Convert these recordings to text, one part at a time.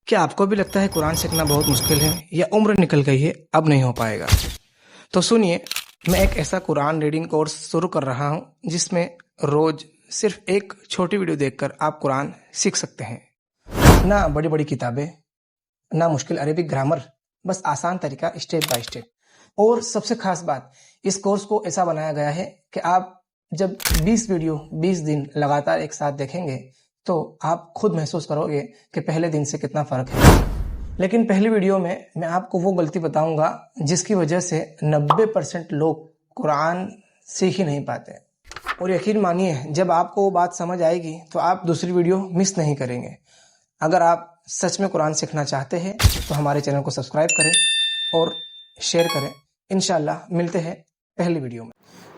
क्या आपको भी लगता है कुरान सीखना बहुत मुश्किल है या उम्र निकल गई है अब नहीं हो पाएगा? तो सुनिए, मैं एक ऐसा कुरान रीडिंग कोर्स शुरू कर रहा हूं जिसमें रोज सिर्फ एक छोटी वीडियो देखकर आप कुरान सीख सकते हैं। ना बड़ी बड़ी किताबें, ना मुश्किल अरेबिक ग्रामर, बस आसान तरीका स्टेप बाय स्टेप। और सबसे खास बात, इस कोर्स को ऐसा बनाया गया है कि आप जब 20 वीडियो 20 दिन लगातार एक साथ देखेंगे तो आप खुद महसूस करोगे कि पहले दिन से कितना फर्क है। लेकिन पहली वीडियो में मैं आपको वो गलती बताऊंगा जिसकी वजह से 90% लोग कुरान सीख ही नहीं पाते। और यकीन मानिए, जब आपको वो बात समझ आएगी तो आप दूसरी वीडियो मिस नहीं करेंगे। अगर आप सच में कुरान सीखना चाहते हैं तो हमारे चैनल को सब्सक्राइब करें और शेयर करें। इंशाल्लाह मिलते हैं पहली वीडियो में।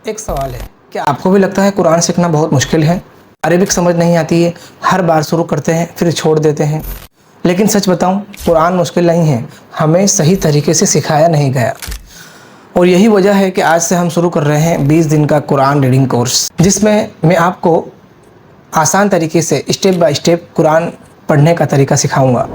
एक सवाल है, क्या आपको भी लगता है कुरान सीखना बहुत मुश्किल है? अरेबिक समझ नहीं आती है, हर बार शुरू करते हैं फिर छोड़ देते हैं। लेकिन सच बताऊं, कुरान मुश्किल नहीं है, हमें सही तरीके से सिखाया नहीं गया। और यही वजह है कि आज से हम शुरू कर रहे हैं 20 दिन का कुरान रीडिंग कोर्स, जिसमें मैं आपको आसान तरीके से स्टेप बाय स्टेप कुरान पढ़ने का तरीका सिखाऊंगा।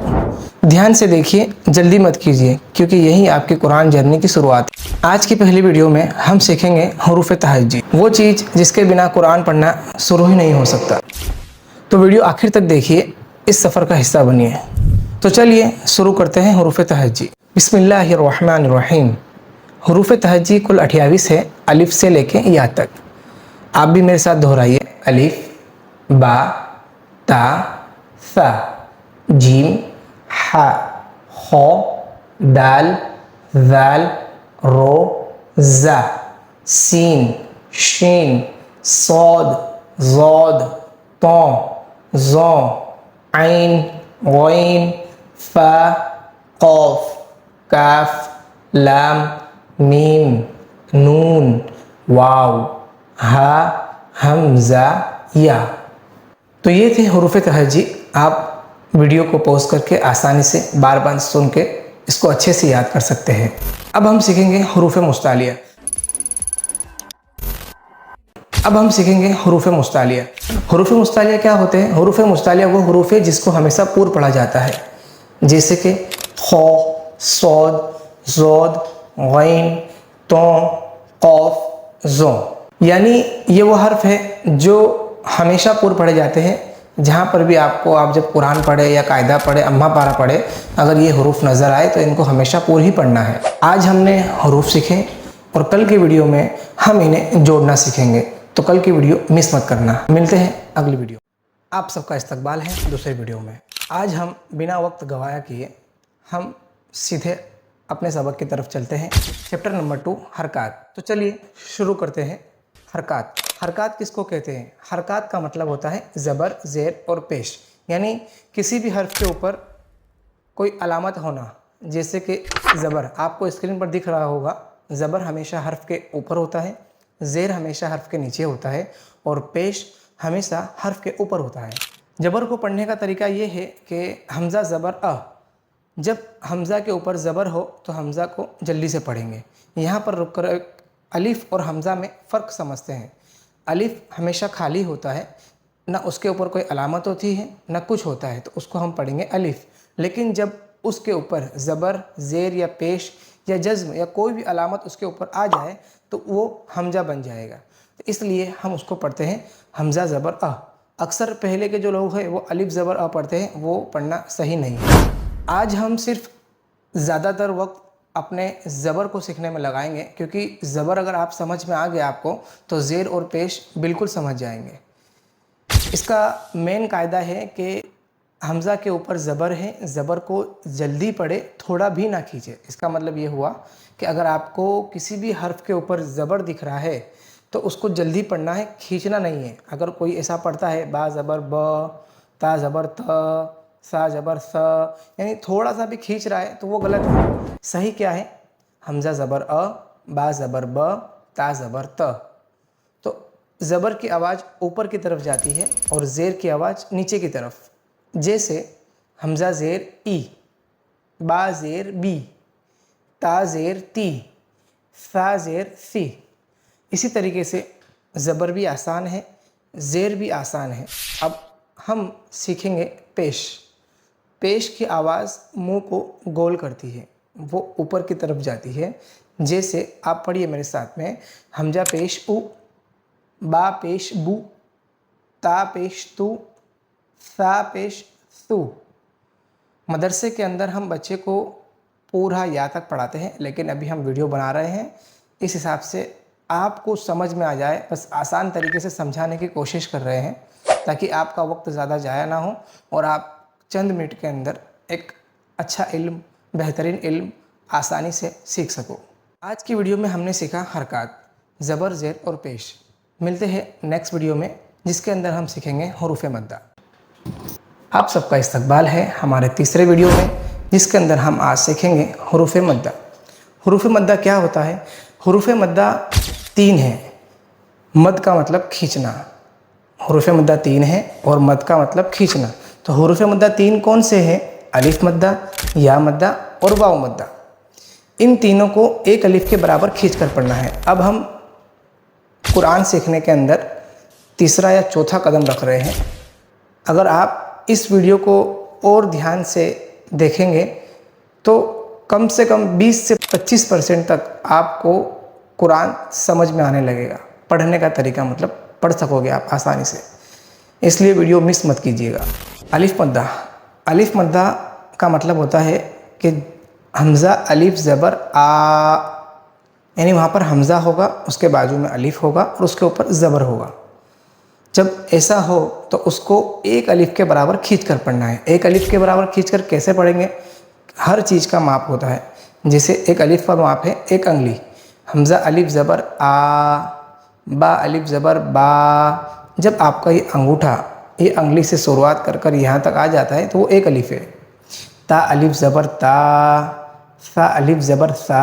ध्यान से देखिए, जल्दी मत कीजिए, क्योंकि यही आपकी कुरान जर्नी की शुरुआत है। आज की पहली वीडियो में हम सीखेंगे हरूफ तहज्जी, वो चीज़ जिसके बिना कुरान पढ़ना शुरू ही नहीं हो सकता। तो वीडियो आखिर तक देखिए, इस सफ़र का हिस्सा बनिए। तो चलिए शुरू करते हैं हरूफ तहज्जी। बिस्मिल्लाहिर्रहमानिर्रहीम। हरूफ तहज्जी कुल 28 है, अलिफ से लेके या तक। आप भी मेरे साथ दोहराइए। अलिफ, बा, ता, सा, जीम, हा, खो, दाल, जाल, रो, जा, सीन, शीन, सौद, ज़ौद, तो, ज़ो, ऐन, गैन, फा, क़ाफ, काफ, लाम, मीम, नून, वाव, हा, हमज़ा, या। तो ये थे हरूफ तहज्जी। आप वीडियो को पॉज करके आसानी से बार बार सुन के इसको अच्छे से याद कर सकते हैं। अब हम सीखेंगे हरूफ मुस्तालिया। हरूफ मुस्तालिया क्या होते हैं? हरूफ मुस्तालिया वो हरूफ है जिसको हमेशा पूर्व पढ़ा जाता है, जैसे कि खौ, सौद, ज़ौद, गैन, तो, क़ाफ, ज़ो। यानी ये वो हर्फ है जो हमेशा पूर्व पढ़े जाते हैं। जहाँ पर भी आपको, आप जब कुरान पढ़े या कायदा पढ़े, अम्मा पारा पढ़े, अगर ये हरूफ नज़र आए तो इनको हमेशा पूरा ही पढ़ना है। आज हमने हरूफ सीखे और कल की वीडियो में हम इन्हें जोड़ना सीखेंगे, तो कल की वीडियो मिस मत करना। मिलते हैं अगली वीडियो। आप सबका इस्तकबाल है दूसरे वीडियो में। आज हम बिना वक्त गवाया किए हम सीधे अपने सबक की तरफ चलते हैं। Chapter number 2, हरकात। तो चलिए शुरू करते हैं। हरकात। हरकात किसको कहते हैं? हरकात का मतलब होता है ज़बर, ज़ेर और पेश। यानी किसी भी हर्फ के ऊपर कोई अलामत होना, जैसे कि ज़बर आपको स्क्रीन पर दिख रहा होगा। ज़बर हमेशा हर्फ के ऊपर होता है, ज़ेर हमेशा हर्फ के नीचे होता है और पेश हमेशा हर्फ के ऊपर होता है। ज़बर को पढ़ने का तरीका ये है कि हमज़ा ज़बर अ, जब हमज़ा के ऊपर ज़बर हो तो हमज़ा को जल्दी से पढ़ेंगे। यहाँ पर रुक कर अलिफ और हमज़ा में फ़र्क समझते हैं। अलिफ हमेशा खाली होता है, ना उसके ऊपर कोई अलामत होती है ना कुछ होता है, तो उसको हम पढ़ेंगे अलिफ। लेकिन जब उसके ऊपर ज़बर, ज़ेर या पेश या जज़्म या कोई भी अलामत उसके ऊपर आ जाए तो वो हमज़ा बन जाएगा। तो इसलिए हम उसको पढ़ते हैं हमज़ा ज़बर अ। अक्सर पहले के जो लोग हैं वो अलिफ ज़बर अ पढ़ते हैं, वो पढ़ना सही नहीं है। आज हम सिर्फ ज़्यादातर वक्त अपने ज़बर को सीखने में लगाएंगे, क्योंकि ज़बर अगर आप समझ में आ गया आपको तो ज़ेर और पेश बिल्कुल समझ जाएंगे। इसका मेन कायदा है कि हमज़ा के ऊपर ज़बर है, ज़बर को जल्दी पढ़े, थोड़ा भी ना खींचे। इसका मतलब ये हुआ कि अगर आपको किसी भी हर्फ के ऊपर ज़बर दिख रहा है तो उसको जल्दी पढ़ना है, खींचना नहीं है। अगर कोई ऐसा पढ़ता है बा ज़बर ब, ता ज़बर त, सा ज़बर स, यानी थोड़ा सा भी खींच रहा है तो वो गलत है। सही क्या है? हमज़ा ज़बर अ, बा ज़बर ब, ता ज़बर त। तो ज़बर की आवाज़ ऊपर की तरफ जाती है और ज़ेर की आवाज़ नीचे की तरफ। जैसे हमज़ा ज़ेर ई, बा ज़ेर बी, ता ज़ेर ती, सा ज़ेर सी। इसी तरीके से ज़बर भी आसान है, ज़ेर भी आसान है। अब हम सीखेंगे पेश। पेश की आवाज़ मुंह को गोल करती है, वो ऊपर की तरफ जाती है। जैसे आप पढ़िए मेरे साथ में, हमजा पेश उ, बा पेश बू, ता पेश तू, सा पेश सू। मदरसे के अंदर हम बच्चे को पूरा या तक पढ़ाते हैं, लेकिन अभी हम वीडियो बना रहे हैं, इस हिसाब से आपको समझ में आ जाए, बस आसान तरीके से समझाने की कोशिश कर रहे हैं ताकि आपका वक्त ज़्यादा ज़ाया ना हो और आप चंद मिनट के अंदर एक अच्छा इल्म, बेहतरीन इल्म आसानी से सीख सको। आज की वीडियो में हमने सीखा हरकत, ज़बर, ज़ेर और पेश। मिलते हैं नेक्स्ट वीडियो में, जिसके अंदर हम सीखेंगे हुरूफ़ मद्दा। आप सबका इस्तकबाल है हमारे तीसरे वीडियो में, जिसके अंदर हम आज सीखेंगे हुरूफ़ मद्दा। हुरूफ़ मद्दा क्या होता है? हुरूफ़ मद्दा 3 है। मद का मतलब खींचना, हुरूफ़ मद्दा 3 है और मद का मतलब खींचना। तो हुरूफ़ मद्दा 3 कौन से हैं? अलिफ मद्दा, या मद्दा और वाव मद्दा। इन तीनों को एक अलिफ के बराबर खींच कर पढ़ना है। अब हम कुरान सीखने के अंदर तीसरा या चौथा कदम रख रहे हैं। अगर आप इस वीडियो को और ध्यान से देखेंगे तो कम से कम 20 से 25% तक आपको कुरान समझ में आने लगेगा। पढ़ने का तरीका मतलब पढ़ सकोगे आप आसानी से, इसलिए वीडियो मिस मत कीजिएगा। अलिफ मद्दा, अलिफ मद्दा का मतलब होता है कि हमज़ा अलिफ ज़बर आ, यानी वहाँ पर हमज़ा होगा, उसके बाजू में अलिफ होगा और उसके ऊपर ज़बर होगा। जब ऐसा हो तो उसको एक अलिफ के बराबर खींच कर पढ़ना है। एक अलिफ के बराबर खींच कर कैसे पढ़ेंगे? हर चीज़ का माप होता है। जैसे एक अलिफ का माप है 1 अंगली, हमज़ा अलिफ ज़बर आ, बा अलिफ ज़बर बा। जब आपका ये अंगूठा ये अंगली से शुरुआत कर कर यहाँ तक आ जाता है तो वो 1 अलिफ है। ता अलिफ ज़बर ता, सा अलिफ ज़बर सा,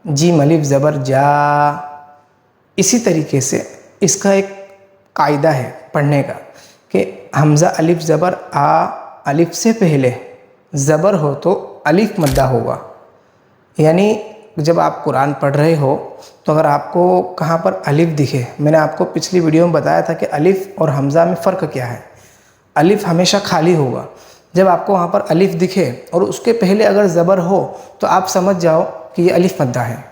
जीम अलिफ ज़बर जा। इसी तरीके से इसका एक कायदा है पढ़ने का कि हमज़ा अलिफ ज़बर आ, अलिफ से पहले ज़बर हो तो अलिफ मद्दा होगा। यानी जब आप कुरान पढ़ रहे हो तो अगर आपको कहाँ पर अलिफ दिखे, मैंने आपको पिछली वीडियो में बताया था कि अलिफ और हमज़ा में फ़र्क क्या है। अलिफ हमेशा खाली होगा। जब आपको वहाँ पर अलिफ दिखे और उसके पहले अगर ज़बर हो तो आप समझ जाओ कि ये अलिफ मद्दा है।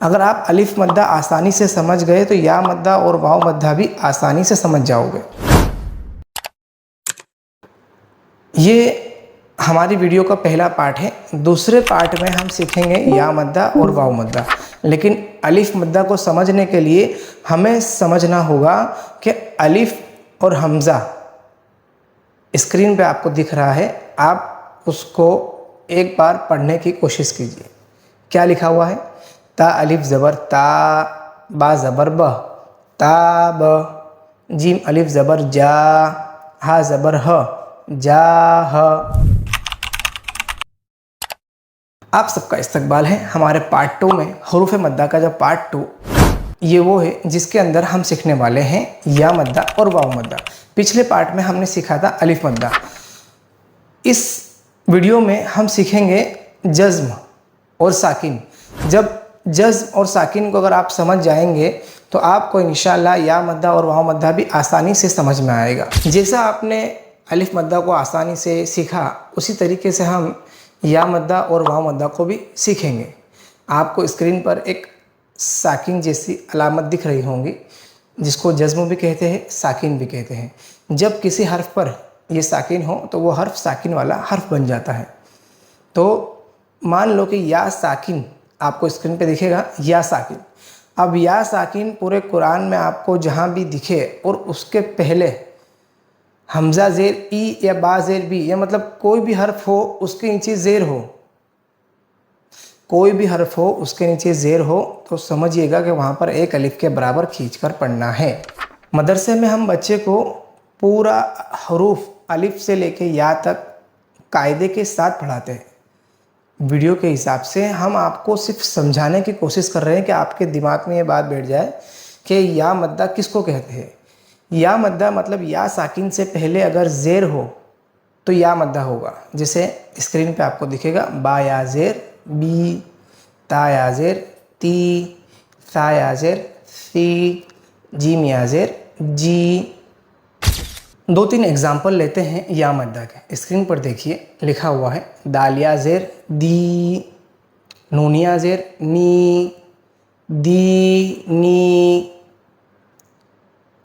अगर आप अलिफ मद्दा आसानी से समझ गए तो या मद्दा और वाव मद्दा भी आसानी से समझ जाओगे। ये हमारी वीडियो का पहला पार्ट है। दूसरे पार्ट में हम सीखेंगे या मद्दा और वाव मद्दा। लेकिन अलिफ मद्दा को समझने के लिए हमें समझना होगा कि अलिफ और हमज़ा स्क्रीन पे आपको दिख रहा है, आप उसको एक बार पढ़ने की कोशिश कीजिए। क्या लिखा हुआ है? ता अलिफ ज़बर ता, बा ज़बर ब, ता ब, जीम अलिफ ज़बर जा, हा ज़बर ह, जा ह। आप सबका इस्तकबाल है हमारे पार्ट 2 में। हुरूफ़ मद्दा का जो पार्ट 2 ये वो है जिसके अंदर हम सीखने वाले हैं या मद्दा और वाव मद्दा। पिछले पार्ट में हमने सीखा था अलिफ मद्दा। इस वीडियो में हम सीखेंगे जज़्म और साकिन। जब जज़्म और साकिन को अगर आप समझ जाएंगे तो आपको इंशाअल्लाह या मद्दा और वाव मद्दा भी आसानी से समझ में आएगा। जैसा आपने अलिफ मद्दा को आसानी से सीखा उसी तरीके से हम या मद्दा और वाव मद्दा को भी सीखेंगे। आपको स्क्रीन पर एक साकिन जैसी अलामत दिख रही होंगी, जिसको जज़्म भी कहते हैं, साकिन भी कहते हैं। जब किसी हर्फ पर ये साकिन हो तो वो हर्फ साकिन वाला हर्फ बन जाता है। तो मान लो कि या साकिन आपको स्क्रीन पे दिखेगा, या साकिन। अब या साकिन पूरे कुरान में आपको जहाँ भी दिखे और उसके पहले हमज़ा ज़ेर ई या बा ज़ेर बी, या मतलब कोई भी हर्फ हो उसके नीचे ज़ेर हो, कोई भी हर्फ हो उसके नीचे ज़ेर हो तो समझिएगा कि वहाँ पर एक अलिफ के बराबर खींचकर पढ़ना है। मदरसे में हम बच्चे को पूरा हरूफ अलिफ से लेके या तक कायदे के साथ पढ़ाते हैं। वीडियो के हिसाब से हम आपको सिर्फ समझाने की कोशिश कर रहे हैं कि आपके दिमाग में ये बात बैठ जाए कि या मद्दा किसको कहते हैं। या मद्दा मतलब या साकिन से पहले अगर ज़ेर हो तो या मद्दा होगा। जैसे स्क्रीन पे आपको दिखेगा बा या ज़ेर बी, ता या ज़ेर ती, सा या ज़ेर सी, जीम या ज़ेर जी। दो तीन एग्जाम्पल लेते हैं या मद्दा के। स्क्रीन पर देखिए लिखा हुआ है दालिया ज़ेर दी, नूनिया ज़ेर नी, दी नी,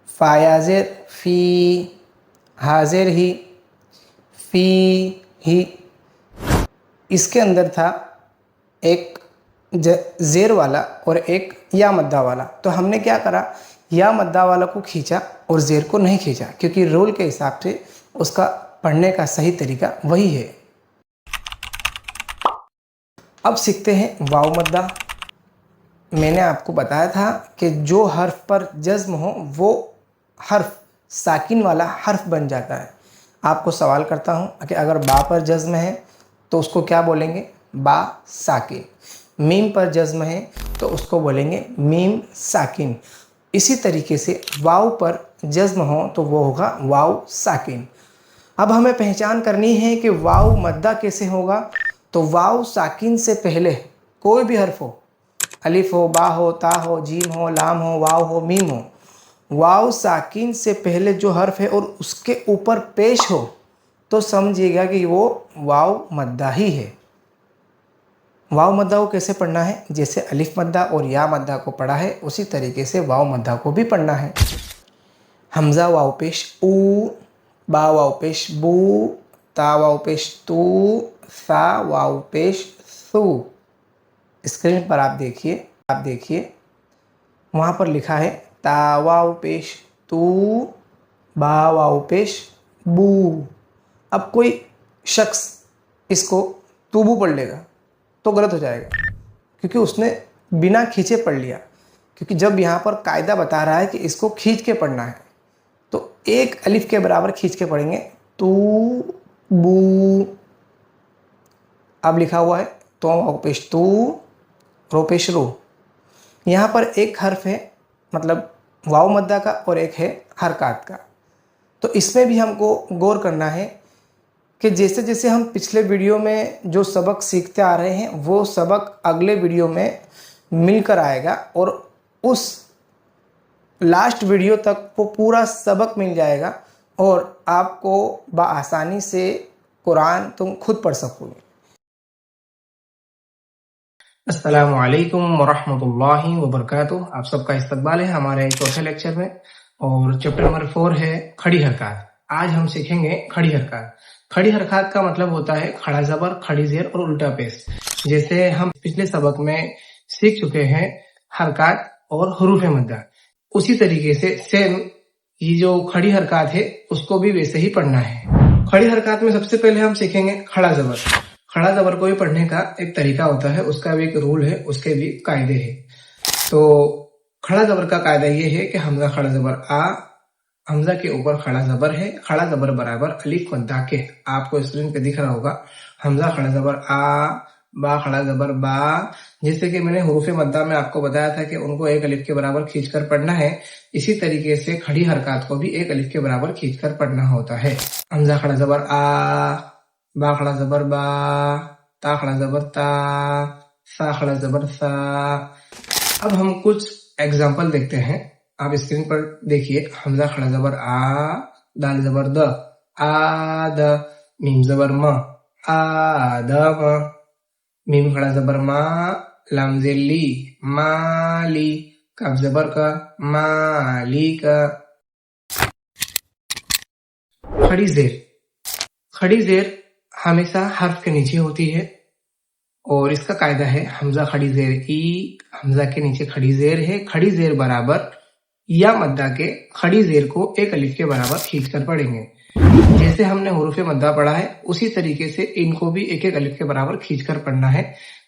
फाया ज़ेर फी, हाजिर ही, फी ही। इसके अंदर था एक ज़ेर वाला और एक या मद्दा वाला, तो हमने क्या करा, या मद्दा वाला को खींचा और ज़ेर को नहीं खींचा, क्योंकि रूल के हिसाब से उसका पढ़ने का सही तरीका वही है। अब सीखते हैं वाव मद्दा। मैंने आपको बताया था कि जो हर्फ पर जज्म हो वो हर्फ साकिन वाला हर्फ बन जाता है। आपको सवाल करता हूँ कि अगर बा पर जज्म है तो उसको क्या बोलेंगे, बा साकिन। मीम पर जज्म है तो उसको बोलेंगे मीम साकिन। इसी तरीके से वाव पर जज्म हो तो वो होगा वाव साकिन। अब हमें पहचान करनी है कि वाव मद्दा कैसे होगा। तो वाव साकिन से पहले कोई भी हर्फ हो, अलिफ हो, बा हो, ता हो, जीम हो, लाम हो, वाव हो, मीम हो, वाव साकिन से पहले जो हर्फ है और उसके ऊपर पेश हो तो समझिएगा कि वो वाव मद्दा ही है। वाव मद्दा को कैसे पढ़ना है, जैसे अलिफ मद्दा और या मद्दा को पढ़ा है उसी तरीके से वाव मद्दा को भी पढ़ना है। हमज़ा वाव पेश ऊ, बा वाव पेश बू, ता वाव पेश तू, सा वाव पेश सू। स्क्रीन पर आप देखिए वहाँ पर लिखा है ता वाव पेश तू, बा वाव पेश बू। अब कोई शख्स इसको तूबू पढ़ लेगा तो गलत हो जाएगा, क्योंकि उसने बिना खींचे पढ़ लिया। क्योंकि जब यहाँ पर कायदा बता रहा है कि इसको खींच के पढ़ना है तो एक अलिफ के बराबर खींच के पढ़ेंगे तू बू। अब लिखा हुआ है तो वाव पेश तू, रो पेश रू। यहाँ पर एक हर्फ है मतलब वाव मद्दा का और एक है हरकात का। तो इसमें भी हमको गौर करना है कि जैसे जैसे हम पिछले वीडियो में जो सबक सीखते आ रहे हैं वो सबक अगले वीडियो में मिलकर आएगा और उस लास्ट वीडियो तक वो पूरा सबक मिल जाएगा और आपको बआसानी से कुरान तुम खुद पढ़ सकोगे। अस्सलामु अलैकुम वरहमतुल्लाहि वबरकातुह। आप सबका इस्तकबाल है हमारे चौथे लेक्चर में और चैप्टर नंबर 4 है खड़ी हरकत। आज हम सीखेंगे खड़ी हरकत। खड़ी हरकत का मतलब होता है खड़ा जबर, खड़ी जेर और उल्टा पेश। जैसे हम पिछले सबक में सीख चुके हैं हरकत और हुरूफ मद्दा, उसी तरीके से सेम ये जो खड़ी हरकत है उसको भी वैसे ही पढ़ना है। खड़ी हरकत में सबसे पहले हम सीखेंगे खड़ा जबर। खड़ा जबर को भी पढ़ने का एक तरीका होता है, उसका भी एक रूल है, उसके भी कायदे हैं। तो खड़ा जबर का कायदा ये है कि हमजा खड़ा जबर आ, हमजा के ऊपर खड़ा जबर है, खड़ा जबर बराबर अलिफ मद्दा के। आपको स्क्रीन पे दिख रहा होगा हमजा खड़ा जबर आ, बा खड़ा जबर बा। जैसे कि मैंने हुरूफ मद्दा में आपको बताया था कि उनको एक अलिफ के बराबर खींचकर पढ़ना है, इसी तरीके से खड़ी हरकत को भी एक अलिफ के बराबर खींचकर पढ़ना होता है। हमजा खड़ा जबर आ, बा खड़ा जबर बा, ता खड़ा जबर ता, सा खड़ा जबर सा। अब हम कुछ एग्जाम्पल देखते हैं। आप स्क्रीन पर देखिए हमजा खड़ा जबर आ, दाल जबर द, आ द, मीम जबर म, आ द म, मीम खड़ा जबर मा, लाम जेर ली, माली, काफ जबर का, माली का। खड़ी जेर, खड़ी जेर हमेशा हर्फ के नीचे होती है और इसका कायदा है हमजा खड़ी जेर ई, हमजा के नीचे खड़ी जेर है, खड़ी जेर बराबर या मद्दा के खड़ी जेर को एक अलिफ के बराबर खींच कर पढ़ेंगे। जैसे हमने हुरूफ मद्दा पढ़ा है उसी तरीके से इनको भी एक एक अलिफ के बराबर खींच कर पढ़ना है।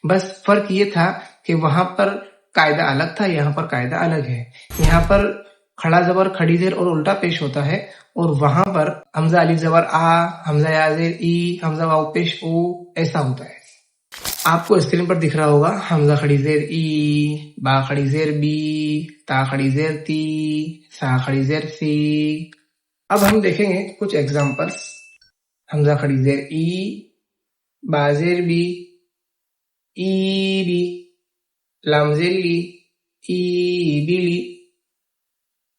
बस फर्क ये था कि वहां पर कायदा अलग था, यहाँ पर कायदा अलग है। यहाँ पर खड़ा जबर खड़ी जेर और उल्टा पेश होता है और वहां पर हमजा अलिफ जबर आ, हमजा या जेर ई, हमजा वाव पेश ऊ, ऐसा होता है। आपको स्क्रीन पर दिख रहा होगा हमजा खड़ी जेर ई, बा खड़ी जेर बी, ता खड़ी जेर ती, सा खड़ी जेर सी। अब हम देखेंगे कुछ एग्जांपल्स। हमजा खड़ी जेर ई, बा जेर बी, ई बी, लाम जेर ली, ई बिली,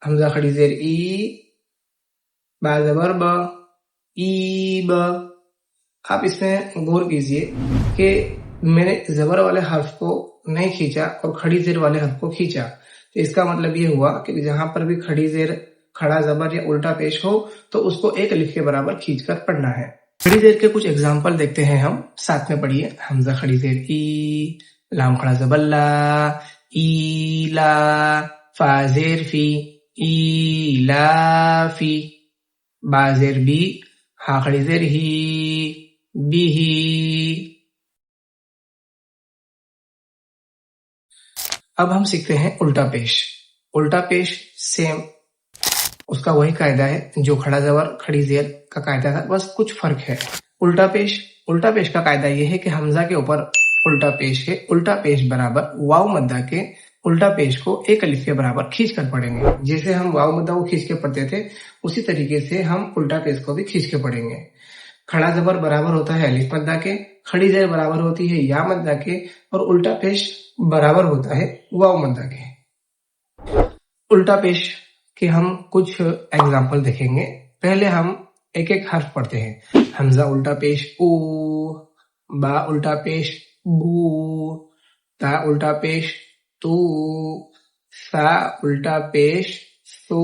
हमजा खड़ी जेर ई, बा ज़बर ब, ई ब। आप इसमें गौर कीजिए कि मैंने ज़बर वाले हर्फ को नहीं खींचा और खड़ी ज़ेर वाले हर्फ को खींचा, तो इसका मतलब ये हुआ कि जहां पर भी खड़ी ज़ेर, खड़ा ज़बर या उल्टा पेश हो तो उसको एक अलिफ के बराबर खींचकर पढ़ना है। खड़ी ज़ेर के कुछ एग्जाम्पल देखते हैं हम, साथ में पढ़िए। हमजा खड़ी ज़ेर ई, लाम खड़ा ज़बर ला, ई ला, फा ज़ेर फी, ई ला फी, बा ज़ेर बी, हा खड़ी ज़ेर ही, बिही। अब हम सीखते हैं उल्टा पेश। उल्टा पेश सेम उसका वही कायदा है जो खड़ा ज़बर खड़ी ज़ेर का कायदा था, बस कुछ फर्क है। उल्टा पेश का कायदा यह है कि हमजा के ऊपर उल्टा पेश है, उल्टा पेश बराबर वाव मद्दा के उल्टा पेश को एक अलिफ के बराबर खींच कर पढ़ेंगे। जैसे हम वाव मद्दा को खींच के पढ़ते थे उसी तरीके से हम उल्टा पेश को भी खींच के पढ़ेंगे। खड़ा ज़बर बराबर होता है अलिफ मद्दा के, खड़ी ज़ेर बराबर होती है या मद्दा के, और उल्टा पेश बराबर होता है वाव मद्दा के। उल्टा पेश के हम कुछ एग्जाम्पल देखेंगे। पहले हम एक एक हर्फ पढ़ते हैं। हमजा उल्टा पेश ऊ, बा उल्टा पेश बू, ता उल्टा पेश तू, सा उल्टा पेश सू।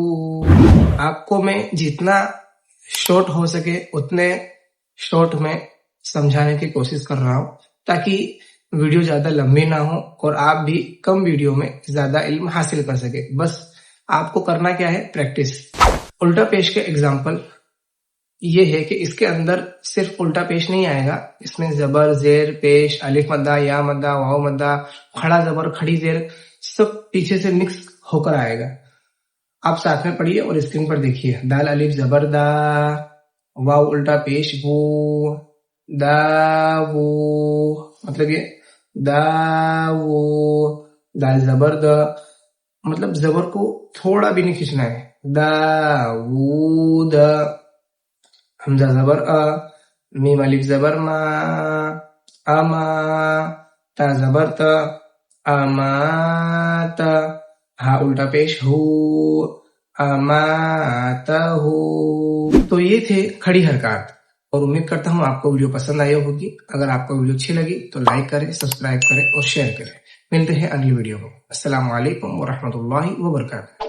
आपको मैं जितना शॉर्ट हो सके उतने शॉर्ट में समझाने की कोशिश कर रहा हूं ताकि वीडियो ज्यादा लंबी ना हो और आप भी कम वीडियो में ज्यादा इल्म हासिल कर सके। बस आपको करना क्या है, प्रैक्टिस। उल्टा पेश के एग्जाम्पल ये है कि इसके अंदर सिर्फ उल्टा पेश नहीं आएगा, इसमें ज़बर, ज़ेर, पेश, अलिफ मद्दा, या मद्दा, वाव मद्दा, खड़ा ज़बर, खड़ी ज़ेर सब पीछे से मिक्स होकर आएगा। आप साथ में पढ़िए और स्क्रीन पर देखिए। दाल अलिफ ज़बर दा, वाव उल्टा पेश वो, दा वो, मतलब ये दा वो। दाल ज़बर द, मतलब ज़बर को थोड़ा भी नहीं खींचना है, दाऊद। हमजा ज़बर अ, मीम अलिफ ज़बर मा, अमा, ता ज़बर त, अमात, हा उल्टा पेश हु, अमातहु। तो ये थे खड़ी हरकत और उम्मीद करता हूँ आपको वीडियो पसंद आई होगी। अगर आपको वीडियो अच्छी लगी तो लाइक करें, सब्सक्राइब करें और शेयर करें। मिलते हैं अगली वीडियो में। अस्सलामु अलैकुम व रहमतुल्लाहि व बरकातुहू।